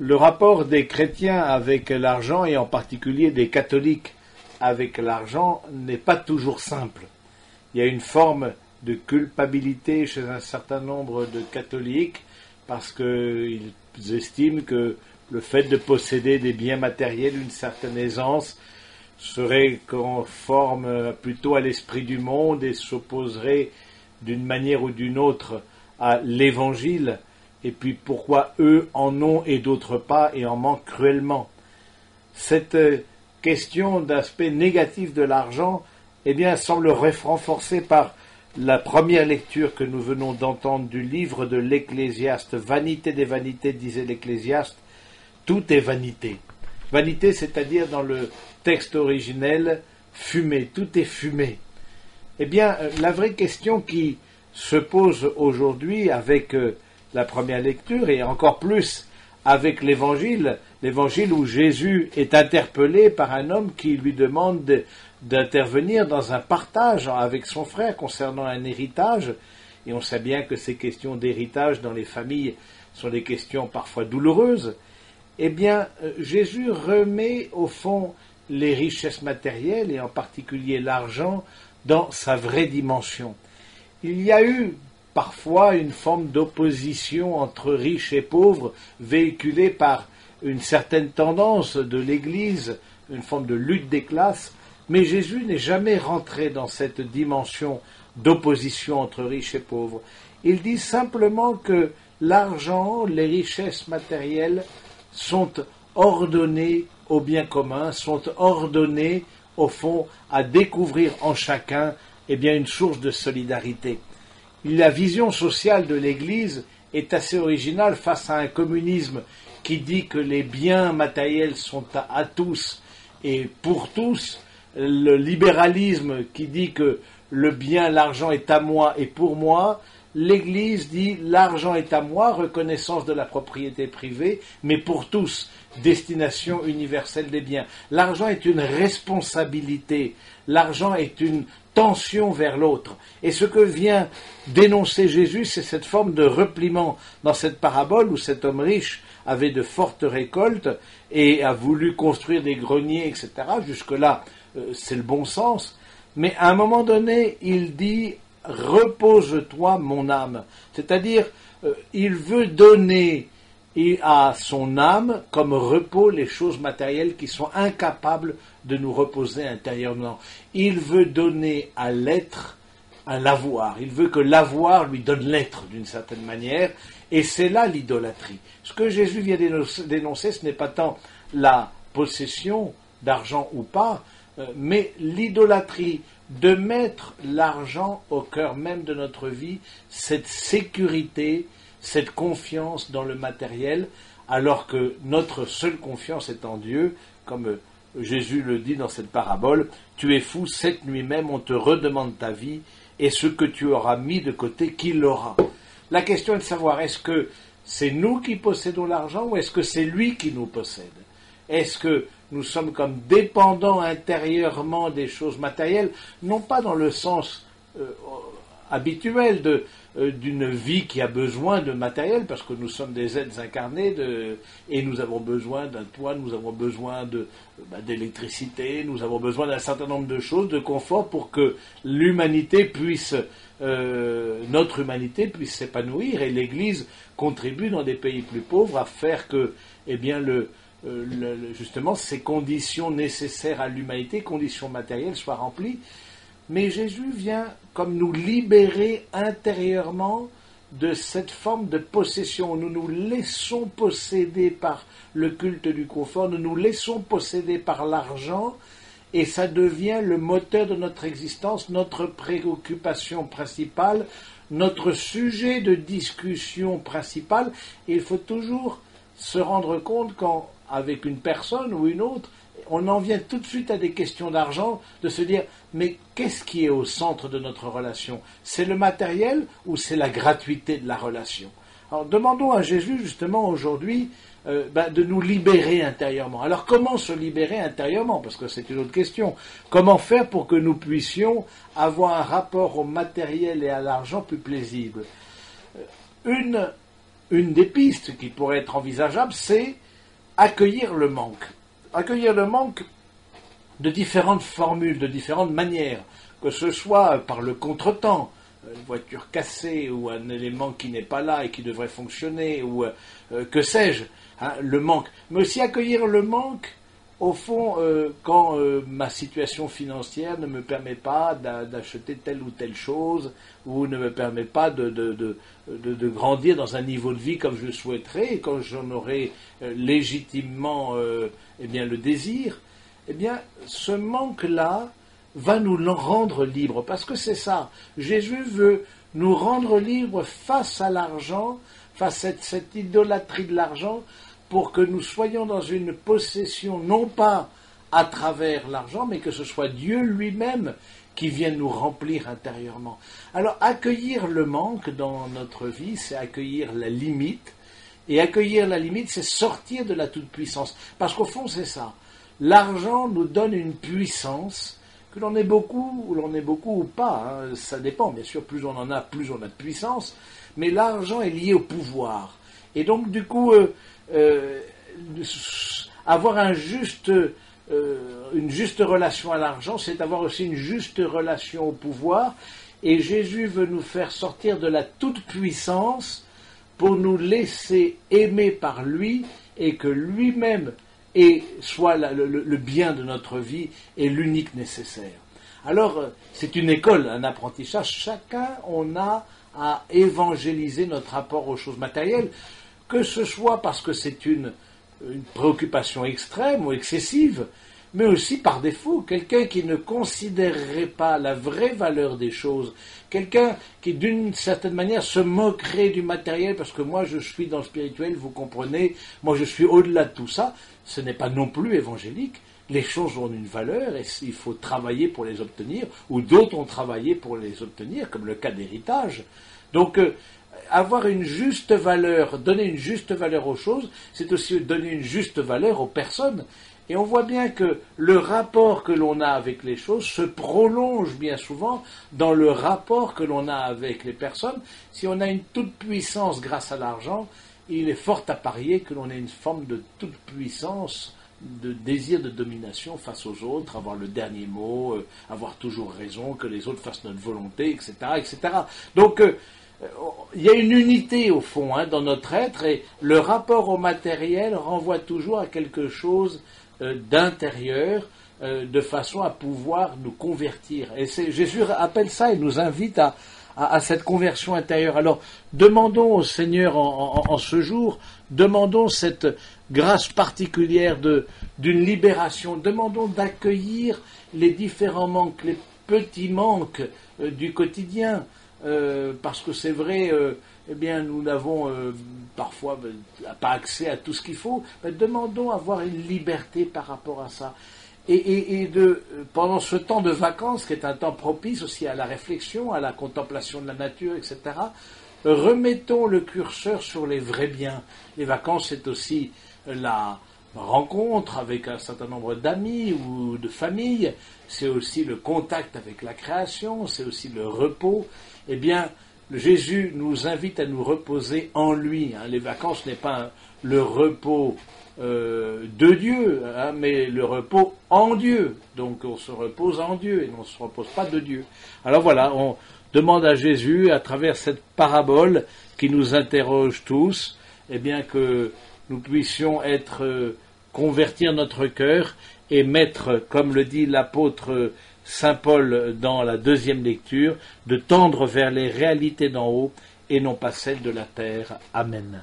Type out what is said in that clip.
Le rapport des chrétiens avec l'argent, et en particulier des catholiques avec l'argent, n'est pas toujours simple. Il y a une forme de culpabilité chez un certain nombre de catholiques parce qu'ils estiment que le fait de posséder des biens matériels d'une certaine aisance serait conforme plutôt à l'esprit du monde et s'opposerait d'une manière ou d'une autre à l'évangile. Et puis pourquoi eux en ont et d'autres pas et en manquent cruellement. Cette question d'aspect négatif de l'argent, eh bien, semble renforcée par la première lecture que nous venons d'entendre du livre de l'Ecclésiaste. Vanité des vanités, disait l'Ecclésiaste, tout est vanité. Vanité, c'est-à-dire dans le texte originel, fumée, tout est fumé. Eh bien, la vraie question qui se pose aujourd'hui avec la première lecture, et encore plus avec l'évangile où Jésus est interpellé par un homme qui lui demande d'intervenir dans un partage avec son frère concernant un héritage, et on sait bien que ces questions d'héritage dans les familles sont des questions parfois douloureuses. Eh bien, Jésus remet au fond les richesses matérielles, et en particulier l'argent, dans sa vraie dimension. Il y a eu parfois une forme d'opposition entre riches et pauvres, véhiculée par une certaine tendance de l'Église, une forme de lutte des classes, mais Jésus n'est jamais rentré dans cette dimension d'opposition entre riches et pauvres. Il dit simplement que l'argent, les richesses matérielles sont ordonnées au bien commun, sont ordonnées au fond à découvrir en chacun une source de solidarité. La vision sociale de l'Église est assez originale face à un communisme qui dit que les biens matériels sont à tous et pour tous, le libéralisme qui dit que le bien, l'argent est à moi et pour moi. L'Église dit l'argent est à moi, reconnaissance de la propriété privée, mais pour tous, destination universelle des biens. L'argent est une responsabilité, l'argent est une tension vers l'autre. Et ce que vient dénoncer Jésus, c'est cette forme de repliement dans cette parabole où cet homme riche avait de fortes récoltes et a voulu construire des greniers, etc. Jusque-là, c'est le bon sens. Mais à un moment donné, il dit « Repose-toi, mon âme ». C'est-à-dire, il veut donner à son âme comme repos les choses matérielles qui sont incapables de nous reposer intérieurement. Il veut donner à l'être un l'avoir. Il veut que l'avoir lui donne l'être d'une certaine manière. Et c'est là l'idolâtrie. Ce que Jésus vient dénoncer, ce n'est pas tant la possession d'argent ou pas, mais l'idolâtrie de mettre l'argent au cœur même de notre vie, cette sécurité, cette confiance dans le matériel, alors que notre seule confiance est en Dieu, comme Jésus le dit dans cette parabole, « Tu es fou, cette nuit même on te redemande ta vie, et ce que tu auras mis de côté, qui l'aura ?» La question est de savoir, est-ce que c'est nous qui possédons l'argent ou est-ce que c'est lui qui nous possède? Est-ce que nous sommes comme dépendants intérieurement des choses matérielles, non pas dans le sens habituel d'une vie qui a besoin de matériel, parce que nous sommes des êtres incarnés et nous avons besoin d'un toit, nous avons besoin d'électricité, nous avons besoin d'un certain nombre de choses, de confort pour que l'humanité puisse, notre humanité puisse s'épanouir, et l'Église contribue dans des pays plus pauvres à faire que, justement, ces conditions nécessaires à l'humanité, conditions matérielles, soient remplies. Mais Jésus vient comme nous libérer intérieurement de cette forme de possession. Nous nous laissons posséder par le culte du confort, nous nous laissons posséder par l'argent, et ça devient le moteur de notre existence, notre préoccupation principale, notre sujet de discussion principal. Et il faut toujours se rendre compte quand, avec une personne ou une autre, on en vient tout de suite à des questions d'argent, de se dire, mais qu'est-ce qui est au centre de notre relation? C'est le matériel ou c'est la gratuité de la relation? Alors demandons à Jésus justement aujourd'hui de nous libérer intérieurement. Alors comment se libérer intérieurement? Parce que c'est une autre question. Comment faire pour que nous puissions avoir un rapport au matériel et à l'argent plus paisible? Une des pistes qui pourrait être envisageable, c'est accueillir le manque. Accueillir le manque de différentes formules, de différentes manières, que ce soit par le contretemps, une voiture cassée ou un élément qui n'est pas là et qui devrait fonctionner, ou que sais-je, hein, le manque. Mais aussi accueillir le manque, au fond, quand ma situation financière ne me permet pas d'acheter telle ou telle chose, ou ne me permet pas de grandir dans un niveau de vie comme je le souhaiterais, et quand j'en aurai légitimement eh bien, le désir, eh bien, ce manque-là va nous rendre libres, parce que c'est ça. Jésus veut nous rendre libres face à l'argent, face à cette idolâtrie de l'argent, pour que nous soyons dans une possession, non pas à travers l'argent, mais que ce soit Dieu lui-même qui vienne nous remplir intérieurement. Alors, accueillir le manque dans notre vie, c'est accueillir la limite, et accueillir la limite, c'est sortir de la toute-puissance. Parce qu'au fond, c'est ça. L'argent nous donne une puissance, que l'on ait beaucoup ou pas, hein, ça dépend, bien sûr, plus on en a, plus on a de puissance, mais l'argent est lié au pouvoir. Et donc, du coup, avoir une juste relation à l'argent, c'est avoir aussi une juste relation au pouvoir, et Jésus veut nous faire sortir de la toute-puissance pour nous laisser aimer par lui, et que lui-même soit le bien de notre vie et l'unique nécessaire. Alors, c'est une école, un apprentissage. Chacun, on a à évangéliser notre rapport aux choses matérielles, que ce soit parce que c'est une préoccupation extrême ou excessive, mais aussi par défaut. Quelqu'un qui ne considérerait pas la vraie valeur des choses, quelqu'un qui d'une certaine manière se moquerait du matériel, parce que moi je suis dans le spirituel, vous comprenez, moi je suis au-delà de tout ça, ce n'est pas non plus évangélique. Les choses ont une valeur et il faut travailler pour les obtenir, ou d'autres ont travaillé pour les obtenir, comme le cas d'héritage. Donc, avoir une juste valeur, donner une juste valeur aux choses, c'est aussi donner une juste valeur aux personnes. Et on voit bien que le rapport que l'on a avec les choses se prolonge bien souvent dans le rapport que l'on a avec les personnes. Si on a une toute-puissance grâce à l'argent, il est fort à parier que l'on ait une forme de toute-puissance, de désir de domination face aux autres, avoir le dernier mot, avoir toujours raison, que les autres fassent notre volonté, etc. etc. Donc, il y a une unité au fond dans notre être, et le rapport au matériel renvoie toujours à quelque chose d'intérieur, de façon à pouvoir nous convertir. Et Jésus appelle ça et nous invite à cette conversion intérieure. Alors, demandons au Seigneur en ce jour, demandons cette grâce particulière d'une libération, demandons d'accueillir les différents manques, les petits manques du quotidien, parce que c'est vrai, eh bien, nous n'avons parfois pas accès à tout ce qu'il faut, mais demandons à avoir une liberté par rapport à ça. Et pendant ce temps de vacances, qui est un temps propice aussi à la réflexion, à la contemplation de la nature, etc., remettons le curseur sur les vrais biens. Les vacances, c'est aussi la rencontre avec un certain nombre d'amis ou de familles, c'est aussi le contact avec la création, c'est aussi le repos. Eh bien, Jésus nous invite à nous reposer en lui. Les vacances n'est pas le repos de Dieu, mais le repos en Dieu. Donc on se repose en Dieu et on ne se repose pas de Dieu. Alors voilà, on demande à Jésus, à travers cette parabole qui nous interroge tous, eh bien que nous puissions convertir notre cœur et mettre, comme le dit l'apôtre Saint Paul dans la deuxième lecture, de tendre vers les réalités d'en haut et non pas celles de la terre. Amen.